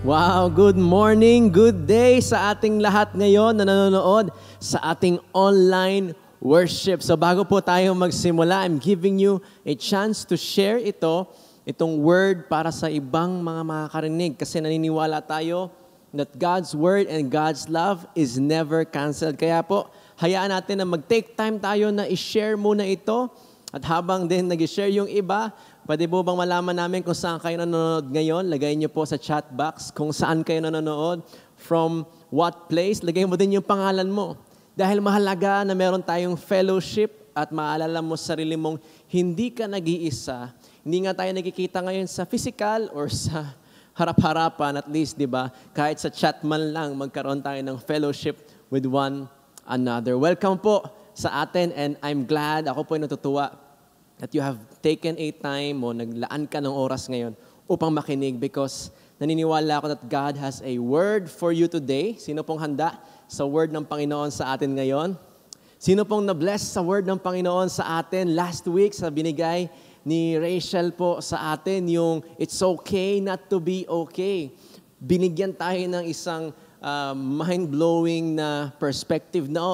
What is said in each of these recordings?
Wow, good morning, good day sa ating lahat ngayon na nanonood sa ating online worship. So bago po tayo magsimula, I'm giving you a chance to share itong word para sa ibang mga makakarinig. Kasi naniniwala tayo that God's word and God's love is never canceled. Kaya po, hayaan natin na mag-take time tayo na i-share muna ito. At habang din nag-share yung iba, pwede po bang malaman namin kung saan kayo nanonood ngayon? Lagay niyo po sa chat box kung saan kayo nanonood, from what place. Lagay mo din yung pangalan mo. Dahil mahalaga na meron tayong fellowship at maalala mo sa sarili mong hindi ka nag-iisa. Hindi nga tayo nagkikita ngayon sa physical or sa harap-harapan, at least, di ba? Kahit sa chat man lang, magkaroon tayo ng fellowship with one another. Welcome po sa atin, and I'm glad, ako po ay natutuwa that you have taken a time o naglaan ka ng oras ngayon upang makinig, because naniniwala ako that God has a word for you today. Sino pong handa sa word ng Panginoon sa atin ngayon? Sino pong na-bless sa word ng Panginoon sa atin last week sa binigay ni Rachel po sa atin, yung it's okay not to be okay. Binigyan tayo ng isang mind-blowing na perspective na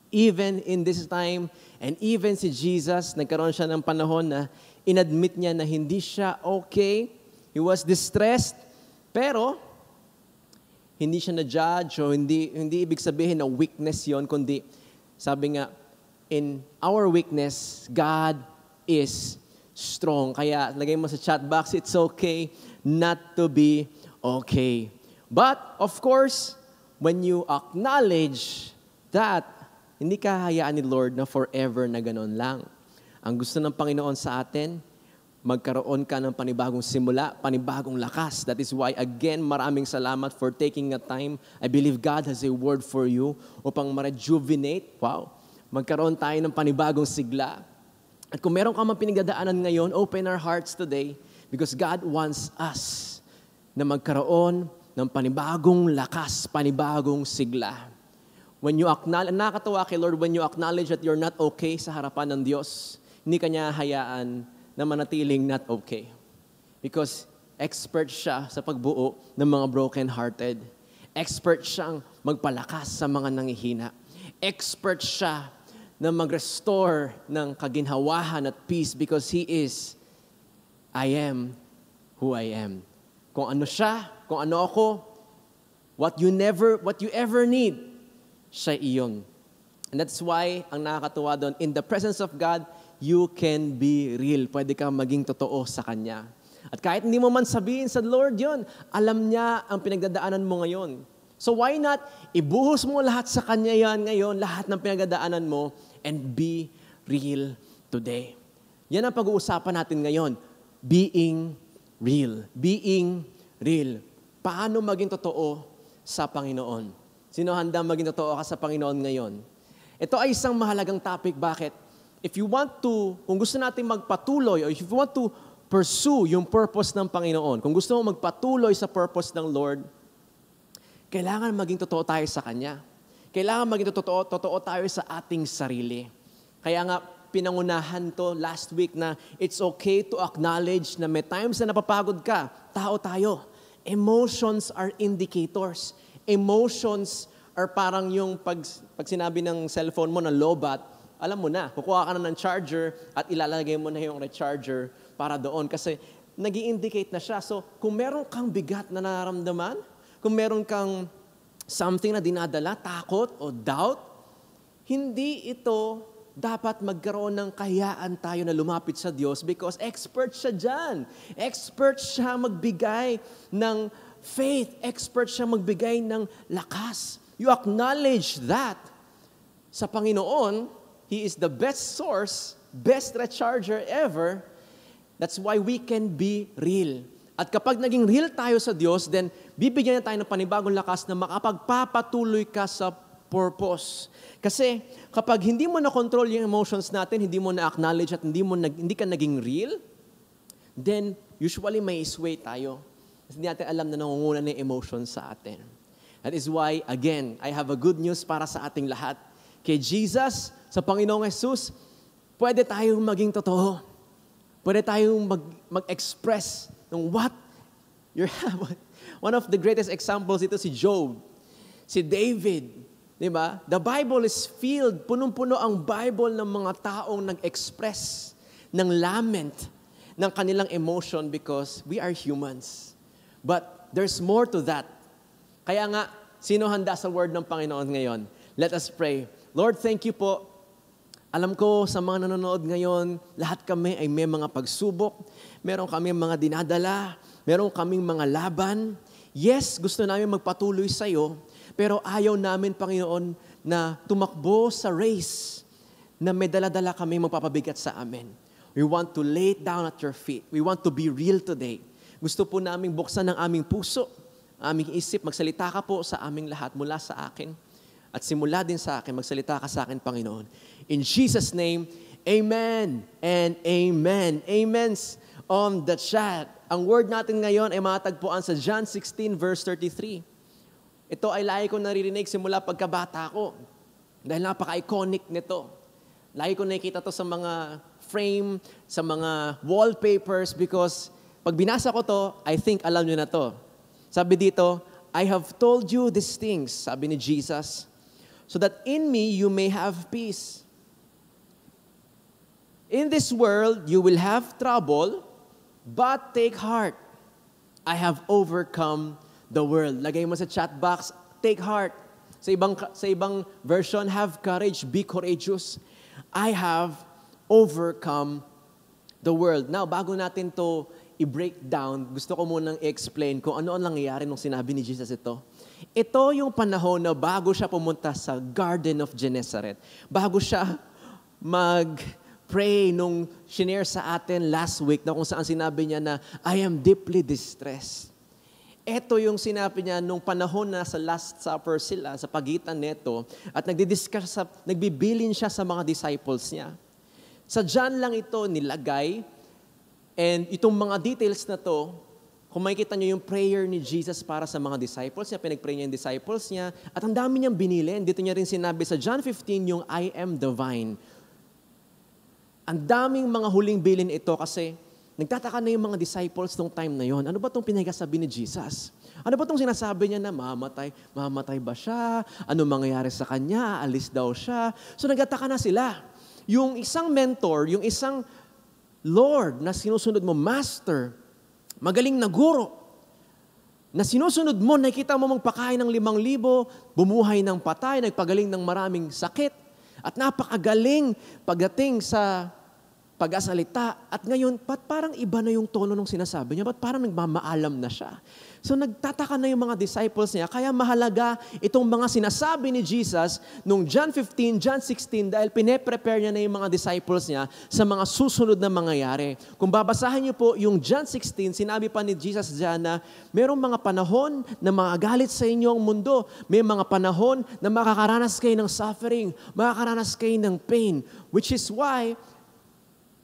even in this time, and even si Jesus, nagkaroon siya ng panahon na inadmit niya na hindi siya okay. He was distressed, pero hindi siya na-judge o hindi ibig sabihin na weakness yon, kundi sabi nga, in our weakness, God is strong. Kaya lagay mo sa chat box, it's okay not to be okay. But, of course, when you acknowledge that, hindi ka hayaan ni Lord na forever na ganun lang. Ang gusto ng Panginoon sa atin, magkaroon ka ng panibagong simula, panibagong lakas. That is why, again, maraming salamat for taking a time. I believe God has a word for you upang ma-rejuvenate. Wow! Magkaroon tayo ng panibagong sigla. At kung meron ka mang pinagdadaanan ngayon, open our hearts today, because God wants us na magkaroon ng panibagong lakas, panibagong sigla. When you acknowledge, nakakatawa kay Lord, when you acknowledge that you're not okay sa harapan ng Diyos, hindi ka niya hayaan na manatiling not okay. Because expert siya sa pagbuo ng mga broken-hearted. Expert siyang magpalakas sa mga nangihina. Expert siya na mag-restore ng kaginhawahan at peace, because He is, I am who I am. Kung ano siya, kung ano ako, what you ever need, siya iyon. And that's why, ang nakakatuwa doon, in the presence of God, you can be real. Pwede kang maging totoo sa Kanya. At kahit hindi mo man sabihin sa Lord yon, alam niya ang pinagdadaanan mo ngayon. So why not, ibuhos mo lahat sa Kanya yan ngayon, lahat ng pinagdadaanan mo, and be real today. Yan ang pag-uusapan natin ngayon. Being real. Being real. Paano maging totoo sa Panginoon? Sino handang maging totoo ka sa Panginoon ngayon? Ito ay isang mahalagang topic. Bakit? Kung gusto natin magpatuloy, or if you want to pursue yung purpose ng Panginoon, kung gusto mo magpatuloy sa purpose ng Lord, kailangan maging totoo tayo sa Kanya. Kailangan maging totoo tayo sa ating sarili. Kaya nga, pinangunahan to last week na it's okay to acknowledge na may times na napapagod ka. Tao tayo. Emotions are indicators. Emotions are parang yung pag sinabi ng cellphone mo na lowbat, alam mo na, kukuha ka na ng charger at ilalagay mo na yung recharger para doon. Kasi nag-i-indicate na siya. So, kung meron kang bigat na nararamdaman, kung meron kang something na dinadala, takot o doubt, hindi ito dapat magkaroon ng kahiyaan tayo na lumapit sa Diyos, because expert siya dyan. Expert siya magbigay ng faith. Expert siya magbigay ng lakas. You acknowledge that sa Panginoon, He is the best source, best recharger ever. That's why we can be real. At kapag naging real tayo sa Diyos, then bibigyan niya tayo ng panibagong lakas na makapagpapatuloy ka sa purpose. Kasi kapag hindi mo na-control yung emotions natin, hindi mo na-acknowledge at hindi ka naging real, then usually may sway tayo. Kasi hindi natin alam na nangunguna na yung emotions sa atin. That is why, again, I have a good news para sa ating lahat. Kay Jesus, sa Panginoong Jesus, pwede tayong maging totoo. Pwede tayong mag-express ng what You're one of the greatest examples ito si Job, si David, di ba? The Bible is filled, punong-puno ang Bible ng mga taong nag-express ng lament ng kanilang emotion because we are humans. But there's more to that. Kaya nga, sino handa sa word ng Panginoon ngayon? Let us pray. Lord, thank you po. Alam ko sa mga nanonood ngayon, lahat kami ay may mga pagsubok, meron kami mga dinadala, meron kaming mga laban. Yes, gusto namin magpatuloy sa iyo, pero ayaw namin, Panginoon, na tumakbo sa race na may dala-dala kami magpapabigat sa amin. We want to lay it down at your feet. We want to be real today. Gusto po naming buksan ang aming puso, aming isip, magsalita ka po sa aming lahat mula sa akin. At simula din sa akin, magsalita ka sa akin, Panginoon. In Jesus' name, amen and amen. Amens on the chat. Ang word natin ngayon ay matatagpuan sa John 16 verse 33. Ito ay lagi ko naririnig simula pagkabata ko. Dahil napaka-iconic nito. Lagi ko nakikita to sa mga frame, sa mga wallpapers because pag binasa ko to, I think alam nyo na to. Sabi dito, I have told you these things, sabi ni Jesus, so that in me you may have peace. In this world you will have trouble, but take heart. I have overcome the world. Lagay mo sa chat box, take heart. Sa ibang version, have courage, be courageous. I have overcome the world. Now, bago natin to i-break down, gusto ko munang i-explain kung ano ang nangyayari nung sinabi ni Jesus ito. Ito yung panahon na bago siya pumunta sa Garden of Gennesaret. Bago siya mag-pray nung shinare sa atin last week na kung saan sinabi niya na, I am deeply distressed. Ito yung sinabi niya nung panahon na sa Last Supper sila, sa pagitan nito, at nagbibilin siya sa mga disciples niya. Sa John lang ito nilagay, and itong mga details na to, kung makikita nyo yung prayer ni Jesus para sa mga disciples niya, pinag-pray niya yung disciples niya, at ang dami niyang binilin. Dito niya rin sinabi sa John 15 yung I am the vine. Ang daming mga huling bilin ito kasi nagtataka na yung mga disciples nung time na yon. Ano ba itong pinagsasabi ni Jesus? Ano ba itong sinasabi niya na mamatay? Mamatay ba siya? Ano mangyayari sa kanya? Alis daw siya? So nagtataka na sila. Yung isang mentor, yung isang Lord na sinusunod mo, Master, magaling na guro, na sinusunod mo, nakita mo magpakain ng 5,000, bumuhay ng patay, nagpagaling ng maraming sakit, at napakagaling pagdating sa pag-asalita. At ngayon, parang iba na yung tono ng sinasabi niya? Ba't parang nagmamaalam na siya? So nagtataka na yung mga disciples niya. Kaya mahalaga itong mga sinasabi ni Jesus nung John 15, John 16 dahil pine-prepare niya na yung mga disciples niya sa mga susunod na mangyayari. Kung babasahin niyo po yung John 16, sinabi pa ni Jesus diyan na merong mga panahon na magagalit sa inyong mundo. May mga panahon na makakaranas kayo ng suffering, makakaranas kayo ng pain. Which is why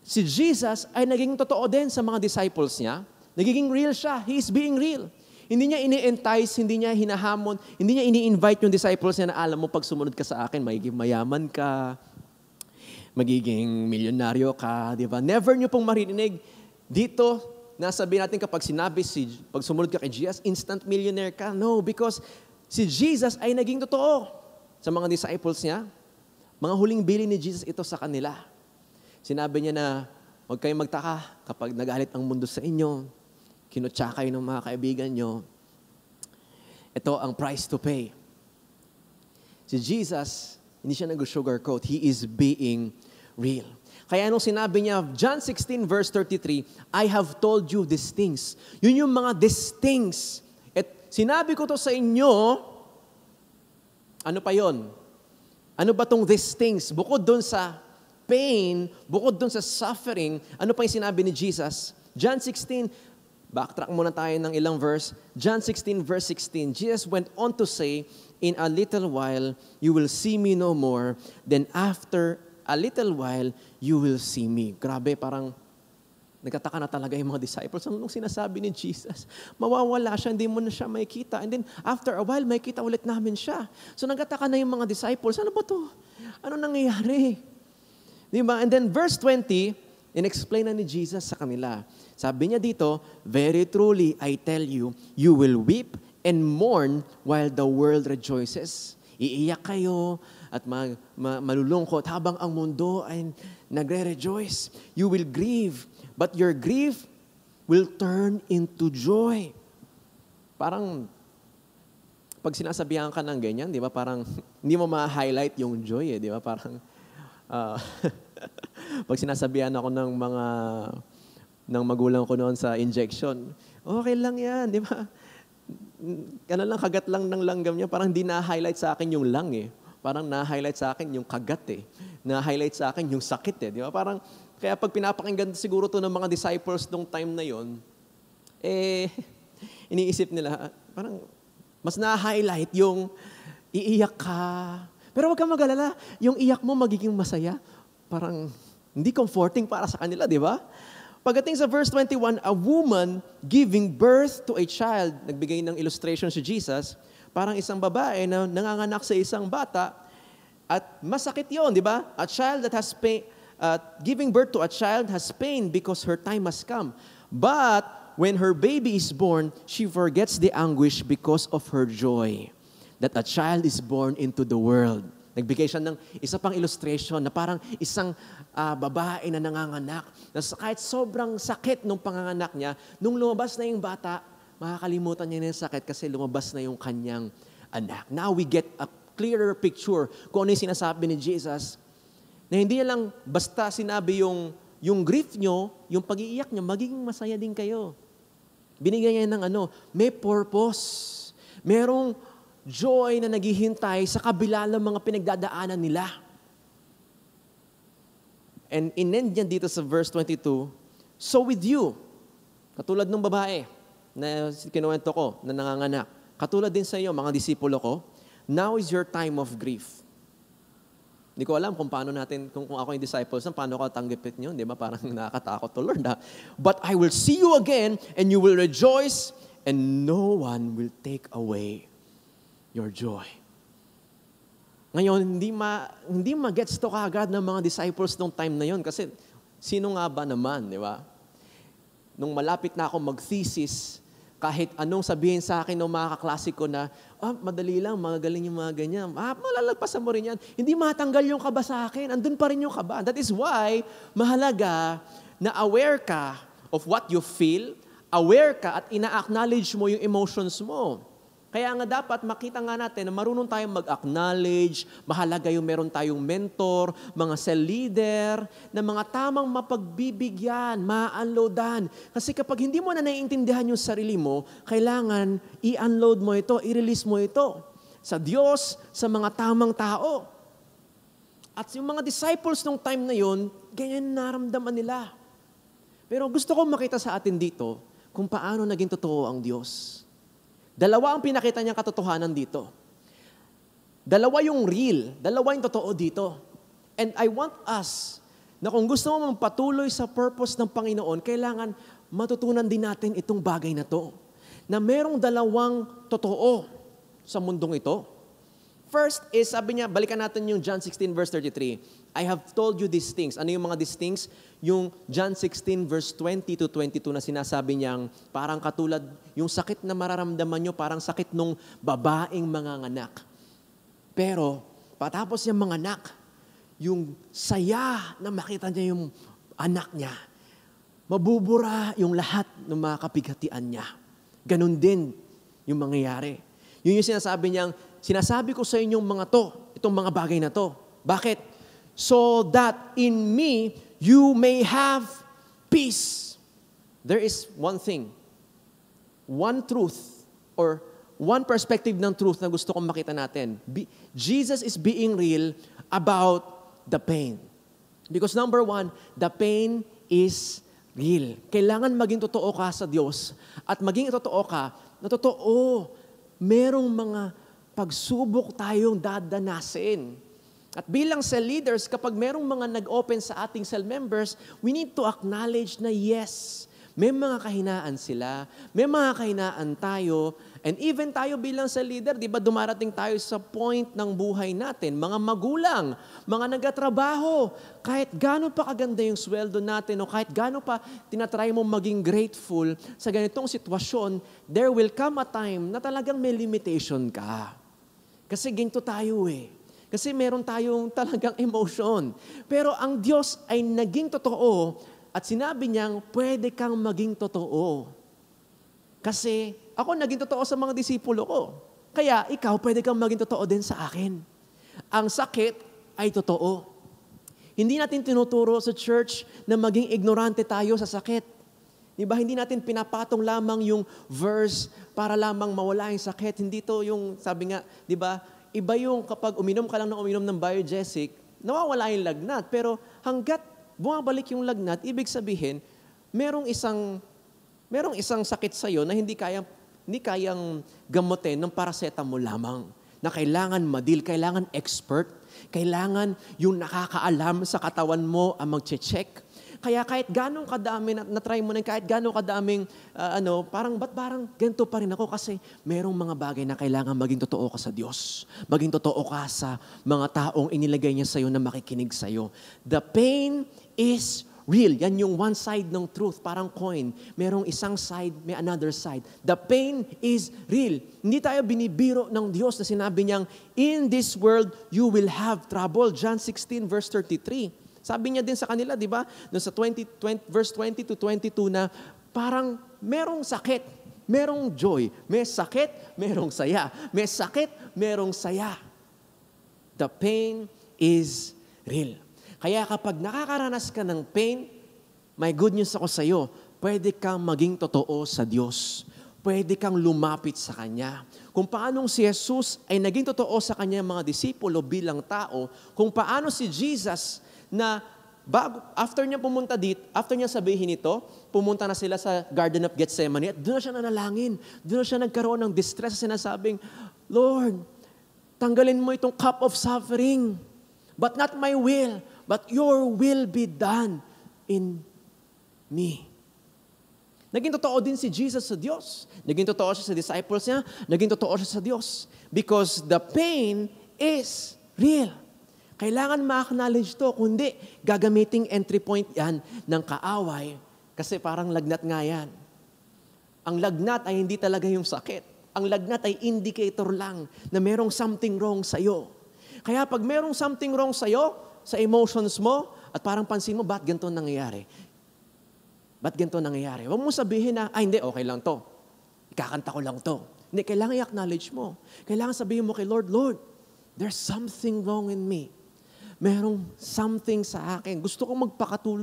si Jesus ay naging totoo din sa mga disciples niya. Nagiging real siya. He is being real. Hindi niya ini-entice, hindi niya hinahamon, hindi niya ini-invite yung disciples niya na alam mo, pag sumunod ka sa akin, magiging mayaman ka, magiging milyonaryo ka, di ba? Never niyo pong maririnig dito, nasabi natin kapag pag sumunod ka kay Jesus, instant millionaire ka. No, because si Jesus ay naging totoo sa mga disciples niya. Mga huling bilin ni Jesus ito sa kanila. Sinabi niya na, huwag kayong magtaka kapag nagalit ang mundo sa inyo, kinutsa kayo ng mga kaibigan nyo, ito ang price to pay. Si Jesus, hindi siya nag-sugarcoat. He is being real. Kaya nung sinabi niya, John 16 verse 33, I have told you these things. Yun yung mga these things. At sinabi ko to sa inyo, ano pa yon? Ano ba tong these things? Bukod doon sa pain, bukod dun sa suffering, ano pa yung sinabi ni Jesus? John 16, backtrack muna tayo ng ilang verse. John 16 verse 16, Jesus went on to say, in a little while, you will see me no more. Then after a little while, you will see me. Grabe, parang nagtataka na talaga yung mga disciples. Anong sinasabi ni Jesus? Mawawala siya, hindi mo na siya makikita. And then after a while, makikita ulit namin siya. So nagtataka na yung mga disciples, ano ba to? Ano nangyayari? Diba? And then verse 20, in-explain na ni Jesus sa kanila. Sabi niya dito, very truly, I tell you, you will weep and mourn while the world rejoices. Iiyak kayo at malulungkot habang ang mundo ay nagre-rejoice. You will grieve, but your grief will turn into joy. Parang, pag sinasabihan ka ng ganyan, di ba, parang hindi mo ma-highlight yung joy, di ba? Parang, pag sinasabihan ako ng magulang ko noon sa injection, okay lang yan, di ba? Kagat lang ng langgam niya, parang hindi na-highlight sa akin yung lang eh. Parang na-highlight sa akin yung kagat eh. Na-highlight sa akin yung sakit eh. Di ba? Parang, kaya pag pinapakinggan siguro to ng mga disciples nung time na yon, iniisip nila, parang mas na-highlight yung iiyak ka. Pero wag kang mag-alala, yung iyak mo magiging masaya. Parang hindi comforting para sa kanila, di ba? Pagdating sa verse 21, a woman giving birth to a child, nagbigay ng illustration si Jesus, parang isang babae na nanganganak sa isang bata, at masakit yon, di ba? A child that has pain, giving birth to a child has pain because her time has come. But when her baby is born, she forgets the anguish because of her joy that a child is born into the world. Nagbigay siya ng isa pang illustration na parang isang babae na nanganganak. Na kahit sobrang sakit nung panganganak niya, nung lumabas na yung bata, makakalimutan niya yung sakit kasi lumabas na yung kanyang anak. Now we get a clearer picture kung ano yung sinasabi ni Jesus, na hindi niya lang basta sinabi yung grief nyo, yung pag-iiyak nyo, magiging masaya din kayo. Binigyan niya ng may purpose. Merong joy na naghihintay sa kabila ng mga pinagdadaanan nila. And in-end niya dito sa verse 22, so with you, katulad ng babae na kinuwento ko, na nanganganak, katulad din sa iyo, mga disipulo ko, now is your time of grief. Hindi ko alam kung paano natin, kung ako yung disciples, paano ko tanggapin yun, di ba? Parang nakakatakot to Lord. But I will see you again, and you will rejoice, and no one will take away your joy. Ngayon, hindi ma-gets to kaagad ng mga disciples nung time na yon kasi sino nga ba naman, di ba? Nung malapit na ako mag-thesis, kahit anong sabihin sa akin ng mga kaklase ko na, madali lang, magaling yung mga ganyan. Malalagpasan mo rin yan. Hindi matanggal yung kaba sa akin. Andun pa rin yung kaba. That is why, mahalaga na aware ka of what you feel, aware ka at ina-acknowledge mo yung emotions mo. Kaya nga dapat makita nga natin na marunong tayong mag-acknowledge, mahalaga yung meron tayong mentor, mga cell leader, na mga tamang mapagbibigyan, ma-unloadan. Kasi kapag hindi mo na naiintindihan yung sarili mo, kailangan i-unload mo ito, i-release mo ito sa Diyos, sa mga tamang tao. At yung mga disciples nung time na yun, ganyan naramdaman nila. Pero gusto ko makita sa atin dito kung paano naging totoo ang Diyos. Dalawa ang pinakita niyang katotohanan dito. Dalawa yung real, dalawa yung totoo dito. And I want us, na kung gusto mo magpatuloy sa purpose ng Panginoon, kailangan matutunan din natin itong bagay na to. Na merong dalawang totoo sa mundong ito. First is, sabi niya, balikan natin yung John 16 verse 33. I have told you these things. Ano yung mga these things? Yung John 16 verse 20 to 22 na sinasabi niyang parang katulad, yung sakit na mararamdaman nyo, parang sakit nung babaeng manganganak. Pero, patapos yung manganak, yung saya na makita niya yung anak niya, mabubura yung lahat ng mga kapighatian niya. Ganon din yung mangyayari. Yun yung sinasabi niyang, sinasabi ko sa inyong mga to, itong mga bagay na to. Bakit? So that in me, you may have peace. There is one thing, one truth, or one perspective ng truth na gusto kong makita natin. Jesus is being real about the pain. Because number one, the pain is real. Kailangan maging totoo ka sa Diyos at maging totoo ka na totoo, merong mga pagsubok tayong dadanasin. At bilang cell leaders, kapag merong mga nag-open sa ating cell members, we need to acknowledge na yes, May mga kahinaan sila, may mga kahinaan tayo, and even tayo bilang sa leader, di ba dumarating tayo sa point ng buhay natin, mga magulang, mga nagatrabaho, kahit gaano pa kaganda yung sweldo natin o kahit gaano pa tinatry mo maging grateful sa ganitong sitwasyon, there will come a time na talagang may limitation ka. Kasi ginto tayo eh. Kasi meron tayong talagang emotion. Pero ang Diyos ay naging totoo at sinabi niyang, pwede kang maging totoo. Kasi ako naging totoo sa mga disipulo ko. Kaya ikaw, pwede kang maging totoo din sa akin. Ang sakit ay totoo. Hindi natin tinuturo sa church na maging ignorante tayo sa sakit. Diba? Hindi natin pinapatong lamang yung verse para lamang mawala yung sakit. Hindi to yung, sabi nga, diba, iba yung kapag uminom ka lang ng uminom ng Biogesic, nawawala yung lagnat. Pero hanggat bumabalik yung lagnat, ibig sabihin, merong isang sakit sa'yo na hindi kayang gamutin ng paracetamol lamang. Na kailangan kailangan expert, kailangan yung nakakaalam sa katawan mo ang magche-check. Kaya kahit ganong kadami, na-try mo na kahit ganong kadaming, parang ganito pa rin ako kasi merong mga bagay na kailangan maging totoo ka sa Diyos. Maging totoo ka sa mga taong inilagay niya sa'yo na makikinig sa'yo. The pain is real. Yan yung one side ng truth, parang coin. Merong isang side, may another side. The pain is real. Hindi tayo binibiro ng Diyos na sinabi niyang, in this world, you will have trouble. John 16 verse 33. Sabi niya din sa kanila, di ba? Sa verse 20 to 22 na parang merong sakit, merong joy. May sakit, merong saya. May sakit, merong saya. The pain is real. Kaya kapag nakakaranas ka ng pain, may good news ako sa iyo, pwede kang maging totoo sa Diyos. Pwede kang lumapit sa Kanya. Kung paanong si Jesus ay naging totoo sa Kanyang mga disipulo bilang tao, kung paano si Jesus na after niya pumunta dito, after niya sabihin ito, pumunta na sila sa Garden of Gethsemane at doon na siya nanalangin. Doon na siya nagkaroon ng distress sa sinasabing, Lord, tanggalin mo itong cup of suffering, but not my will, but your will be done in me. Naging totoo din si Jesus sa Diyos. Naging totoo siya sa disciples niya. Naging totoo siya sa Diyos. Because the pain is real. Kailangan ma-acknowledge to, kundi gagamiting entry point yan ng kaaway kasi parang lagnat nga yan. Ang lagnat ay hindi talaga yung sakit. Ang lagnat ay indicator lang na merong something wrong sa'yo. Kaya pag merong something wrong sa'yo, sa emotions mo, at parang pansin mo, ba't ganito nangyayari? Ba't ganito nangyayari? Huwag mo sabihin na, hindi, okay lang to. Ikakanta ko lang to. Hindi, kailangan i-acknowledge mo. Kailangan sabihin mo kay Lord, Lord, there's something wrong in me. Merong something sa akin. Gusto kong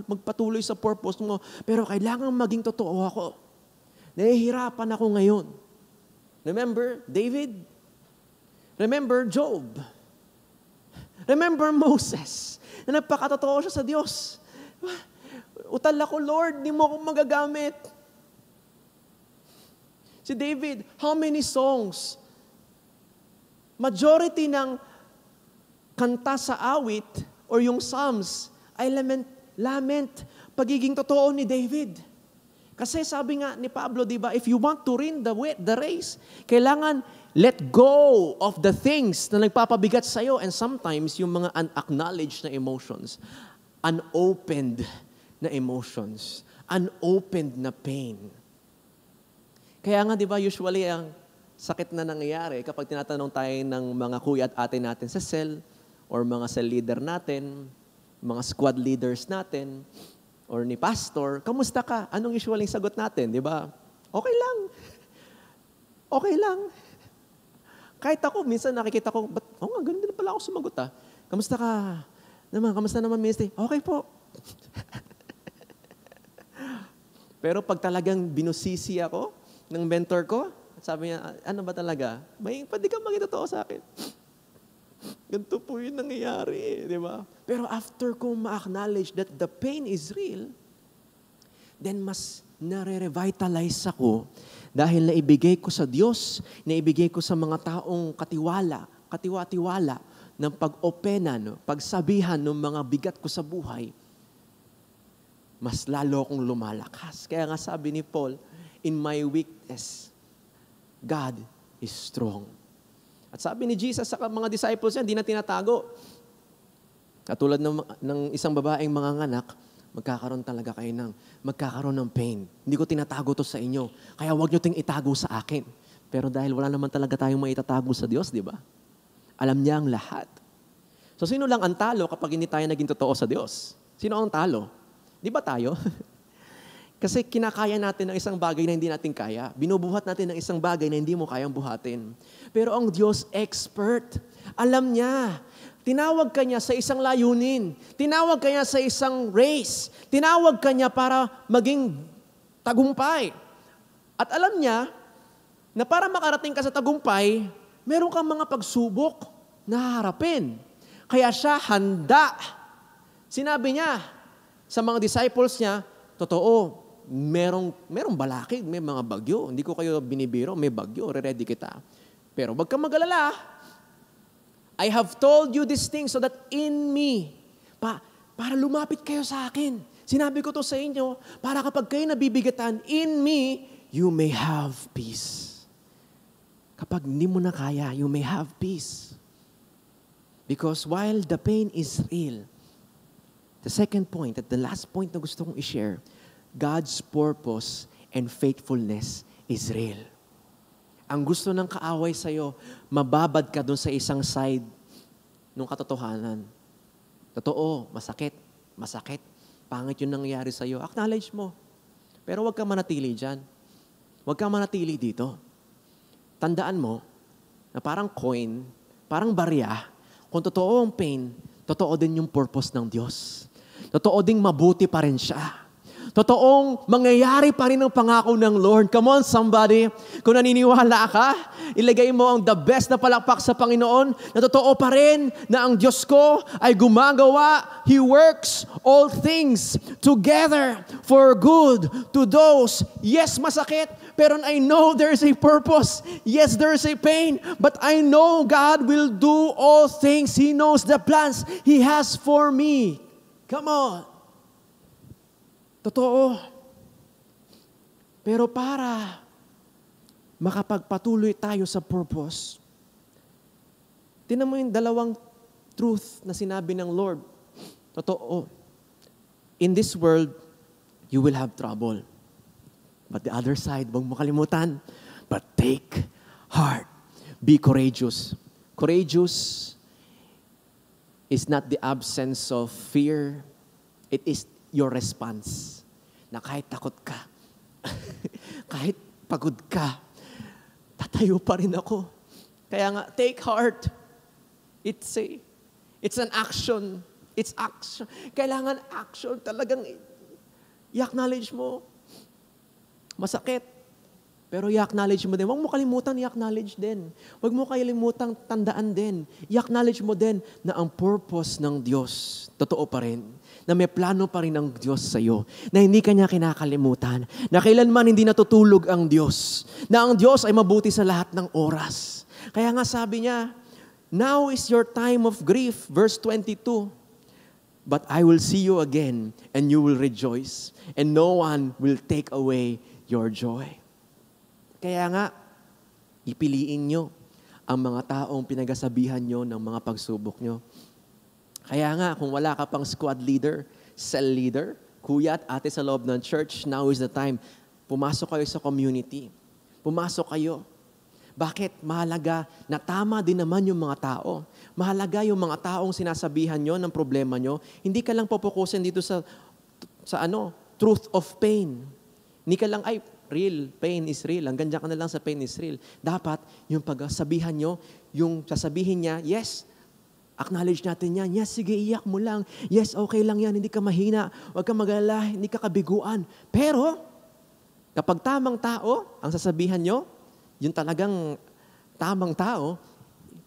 magpatuloy sa purpose mo, pero kailangan maging totoo ako. Nahihirapan ako ngayon. Remember David? Remember Job? Remember Moses? Na nagpakatotoo siya sa Diyos. Utal ako, Lord, di mo akong magagamit. Si David, how many songs? Majority ng kanta sa awit or yung Psalms ay lament, pagiging totoo ni David. Kasi sabi nga ni Pablo, di ba, if you want to win the race, kailangan let go of the things na nagpapabigat sa'yo and sometimes yung mga unacknowledged na emotions, unopened na emotions, unopened na pain. Kaya nga, di ba, usually ang sakit na nangyayari kapag tinatanong tayo ng mga kuya at ate natin sa cell or mga cell leader natin, mga squad leaders natin, or ni pastor, kamusta ka? Anong usually sagot natin, di ba? Okay lang. Okay lang. Kahit ako, minsan nakikita ko, ganun din pala ako sumagot ah. Kamusta ka? Kamusta naman, ministry? Okay po. Pero pag talagang binusisi ako ng mentor ko, sabi niya, ano ba talaga? Pwede ka maging totoo sa akin. Ganito po yung nangyayari, di ba? Pero after ko ma-acknowledge that the pain is real, then mas nare-revitalize ako dahil naibigay ko sa Diyos, naibigay ko sa mga taong katiwa-tiwala ng pag-openan, pagsabihan ng mga bigat ko sa buhay. mas lalo akong lumalakas. Kaya nga sabi ni Paul, in my weakness, God is strong. At sabi ni Jesus sa mga disciples niya, hindi na tinatago. Katulad ng isang babaeng manganganak, magkakaroon ng pain. Hindi ko tinatago to sa inyo. Kaya huwag nyo ting itago sa akin. Pero dahil wala naman talaga tayong maitatago sa Diyos, di ba? Alam niya ang lahat. So sino lang ang talo kapag hindi tayo naging totoo sa Diyos? Sino ang talo? Di ba tayo? Kasi kinakaya natin ng isang bagay na hindi natin kaya. Binubuhat natin ng isang bagay na hindi mo kayang buhatin. Pero ang Diyos, expert. Alam niya. Tinawag ka niya sa isang layunin. Tinawag ka niya sa isang race. Tinawag ka niya para maging tagumpay. At alam niya na para makarating ka sa tagumpay, meron kang mga pagsubok na harapin. Kaya siya handa. Sinabi niya sa mga disciples niya, totoo, merong balakid, may mga bagyo. Hindi ko kayo binibiro, may bagyo, ready kita. Pero wag kang mag-alala. I have told you these things so that in me, para lumapit kayo sa akin. Sinabi ko to sa inyo, para kapag kayo nabibigatan, in me, you may have peace. Kapag hindi mo na kaya, you may have peace. Because while the pain is real, the second point, at the last point na gusto kong i-share, God's purpose and faithfulness is real. Ang gusto ng kaaway sa'yo, mababad ka dun sa isang side ng katotohanan. Totoo, masakit, pangit yung nangyayari sa'yo. Acknowledge mo. Pero huwag kang manatili dyan. Huwag kang manatili dito. Tandaan mo na parang coin, parang barya, kung totoo ang pain, totoo din yung purpose ng Diyos. Totoo ding mabuti pa rin siya. Totoong mangyayari pa rin ang pangako ng Lord. Come on, somebody. Kung naniniwala ka, ilagay mo ang the best na palakpak sa Panginoon na totoo pa rin na ang Diyos ko ay gumagawa. He works all things together for good to those. Yes, masakit, pero I know there is a purpose. Yes, there is a pain, but I know God will do all things. He knows the plans He has for me. Come on. Totoo. Pero para makapagpatuloy tayo sa purpose, tingnan mo yung dalawang truth na sinabi ng Lord. Totoo. In this world, you will have trouble. But the other side, huwag mo kalimutan, but take heart. Be courageous. Courageous is not the absence of fear. It is your response. Na kahit takot ka, kahit pagod ka, tatayo pa rin ako. Kaya nga, take heart. It's an action. It's action. Kailangan action. Talagang i-acknowledge mo. Masakit. Pero i-acknowledge mo din. Huwag mo kalimutan i-acknowledge din. Huwag mo kalimutan tandaan din. I-acknowledge mo din na ang purpose ng Diyos, totoo pa rin. Na may plano pa rin ang Diyos sa iyo. Na hindi ka niya kinakalimutan. Na kailanman hindi natutulog ang Diyos. Na ang Diyos ay mabuti sa lahat ng oras. Kaya nga sabi niya, now is your time of grief. Verse 22. But I will see you again and you will rejoice. And no one will take away your joy. Kaya nga, ipiliin nyo ang mga taong pinagasabihan nyo ng mga pagsubok nyo. Kaya nga, kung wala ka pang squad leader, cell leader, kuya at ate sa loob ng church, now is the time. Pumasok kayo sa community. Pumasok kayo. Bakit? Mahalaga na tama din naman yung mga tao. Mahalaga yung mga taong sinasabihan nyo ng problema nyo. Hindi ka lang pupukusin dito sa truth of pain. Hindi ka lang, real, pain is real. Hanggang dyan ka na lang sa pain is real. Dapat, yung pagsabihan nyo, yung sasabihin niya, yes, acknowledge natin yan. Yes, sige, iyak mo lang. Yes, okay lang yan. Hindi ka mahina. Huwag ka mag-alala. Hindi ka kabiguan. Pero, kapag tamang tao, ang sasabihan nyo, yung talagang tamang tao,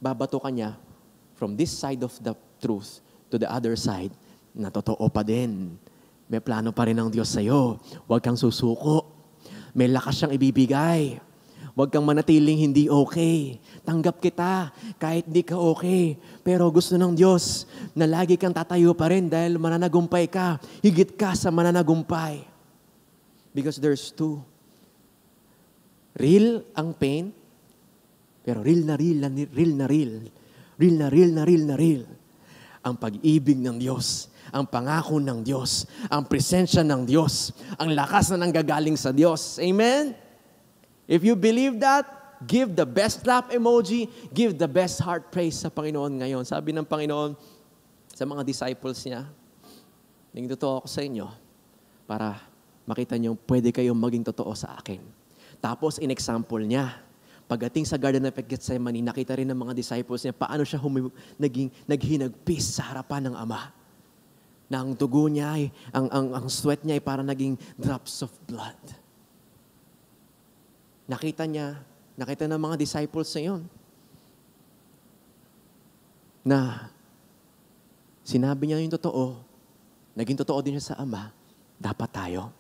babato ka niya from this side of the truth to the other side na totoo pa din. May plano pa rin ang Diyos sa'yo. Huwag kang susuko. May lakas siyang ibibigay. Huwag kang manatiling hindi okay. Tanggap kita kahit di ka okay. Pero gusto ng Diyos na lagi kang tatayo pa rin dahil mananagumpay ka. Higit ka sa mananagumpay. Because there's two. Real ang pain, pero real na real na real na real. Real na real na real na real. Ang pag-ibig ng Diyos, ang pangako ng Diyos, ang presensya ng Diyos, ang lakas na nanggagaling sa Diyos. Amen? If you believe that, give the best clap emoji, give the best heart praise sa Panginoon ngayon. Sabi ng Panginoon sa mga disciples niya, naging totoo ako sa inyo para makita niyo pwede kayong maging totoo sa akin. Tapos in-example niya, pagdating sa Garden of Gethsemane, nakita rin ng mga disciples niya paano siya naghinagpis sa harapan ng Ama. Na ang dugo niya, ang sweat niya ay parang naging drops of blood. Nakita ng mga disciples na yun, na sinabi niya yung totoo, naging totoo din siya sa Ama, dapat tayo.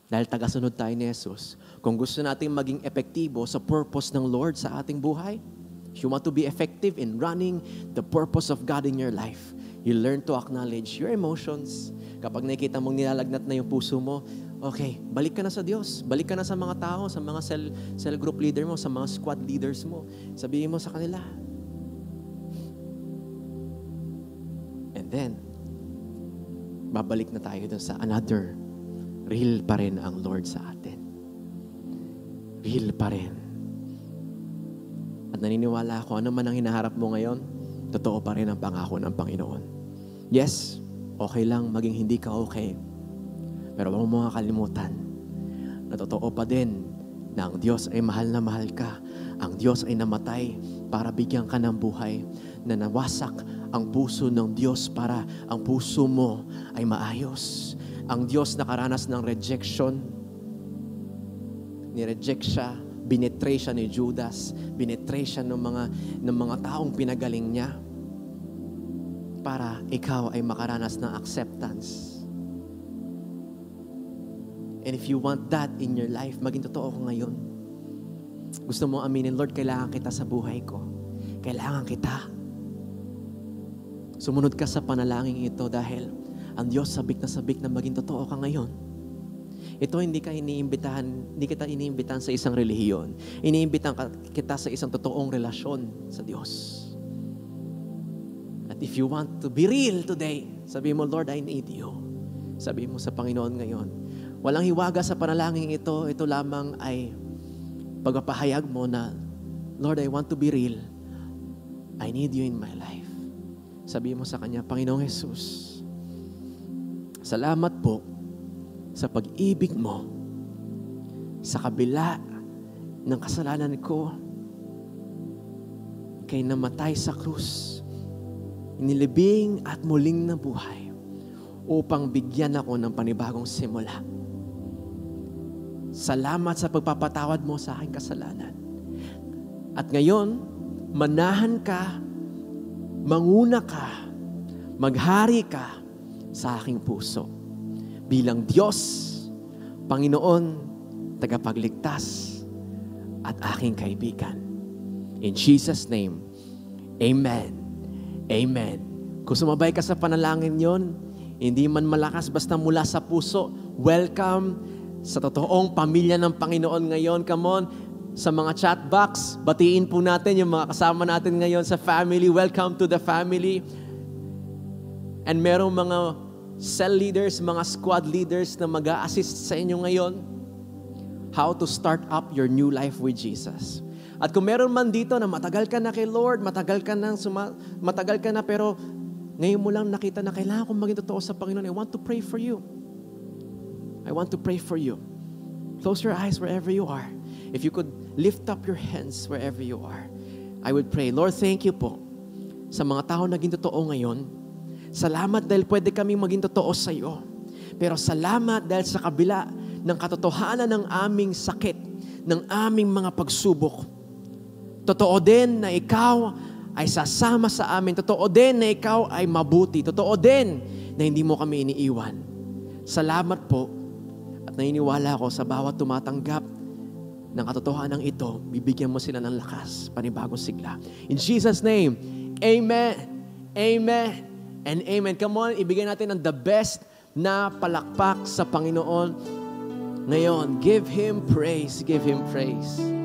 Dahil tagasunod tayo ni Jesus. Kung gusto natin maging epektibo sa purpose ng Lord sa ating buhay, if you want to be effective in running the purpose of God in your life, you learn to acknowledge your emotions. Kapag nakikita mong nilalagnat na yung puso mo, okay, balik ka na sa Diyos. Balik ka na sa mga tao, sa mga cell group leader mo, sa mga squad leaders mo. Sabihin mo sa kanila. And then, babalik na tayo dun sa another. Real pa rin ang Lord sa atin. Real pa rin. At naniniwala ako, ano man ang hinaharap mo ngayon, totoo pa rin ang pangako ng Panginoon. Yes, okay lang maging hindi ka okay. Pero huwag mo makakalimutan na totoo pa din na ang Diyos ay mahal na mahal ka. Ang Diyos ay namatay para bigyan ka ng buhay, na nawasak ang puso ng Diyos para ang puso mo ay maayos. Ang Diyos nakaranas ng rejection, ni-reject siya, binetray siya ni Judas, binetray siya ng mga taong pinagaling niya para ikaw ay makaranas ng acceptance. And if you want that in your life, maging totoo ko ngayon. Gusto mo aminin, Lord, kailangan kita sa buhay ko. Kailangan kita. Sumunod ka sa panalangin ito dahil ang Diyos sabik na maging totoo ka ngayon. Ito hindi kita iniimbitahan sa isang relihiyon. Iniimbitahan kita sa isang totoong relasyon sa Diyos. At if you want to be real today, sabi mo, Lord, I need you. Sabi mo sa Panginoon ngayon, walang hiwaga sa panalangin ito. Ito lamang ay pagpapahayag mo na, Lord, I want to be real. I need you in my life. Sabi mo sa Kanya, Panginoong Jesus, salamat po sa pag-ibig mo sa kabila ng kasalanan ko. Kay namatay sa krus, inilibing at muling nabuhay upang bigyan ako ng panibagong simula. Salamat sa pagpapatawad mo sa aking kasalanan. At ngayon, manahan ka, manguna ka, maghari ka sa aking puso. Bilang Diyos, Panginoon, tagapagligtas, at aking kaibigan. In Jesus' name, Amen. Amen. Kung sumabay ka sa panalangin yon, hindi man malakas, basta mula sa puso, welcome sa totoong pamilya ng Panginoon ngayon. Come on, sa mga chat box, batiin po natin yung mga kasama natin ngayon sa family. Welcome to the family. And merong mga cell leaders, mga squad leaders na mag-a-assist sa inyo ngayon how to start up your new life with Jesus. At kung meron man dito na matagal ka na kay Lord, matagal ka na pero ngayon mo lang nakita na kailangan kong maging totoo sa Panginoon, I want to pray for you. I want to pray for you. Close your eyes wherever you are. If you could lift up your hands wherever you are, I would pray. Lord, thank you po sa mga tao naging totoo ngayon. Salamat dahil pwede kami maging totoo sa iyo. Pero salamat dahil sa kabila ng katotohanan ng aming sakit, ng aming mga pagsubok. Totoo din na ikaw ay sasama sa amin. Totoo din na ikaw ay mabuti. Totoo din na hindi mo kami iniiwan. Salamat po at naniniwala ako sa bawat tumatanggap ng katotohanan ito, bibigyan mo sila ng lakas, panibagong sigla. In Jesus' name, amen, amen, and amen. Come on, ibigay natin ang the best na palakpak sa Panginoon ngayon. Give Him praise, give Him praise.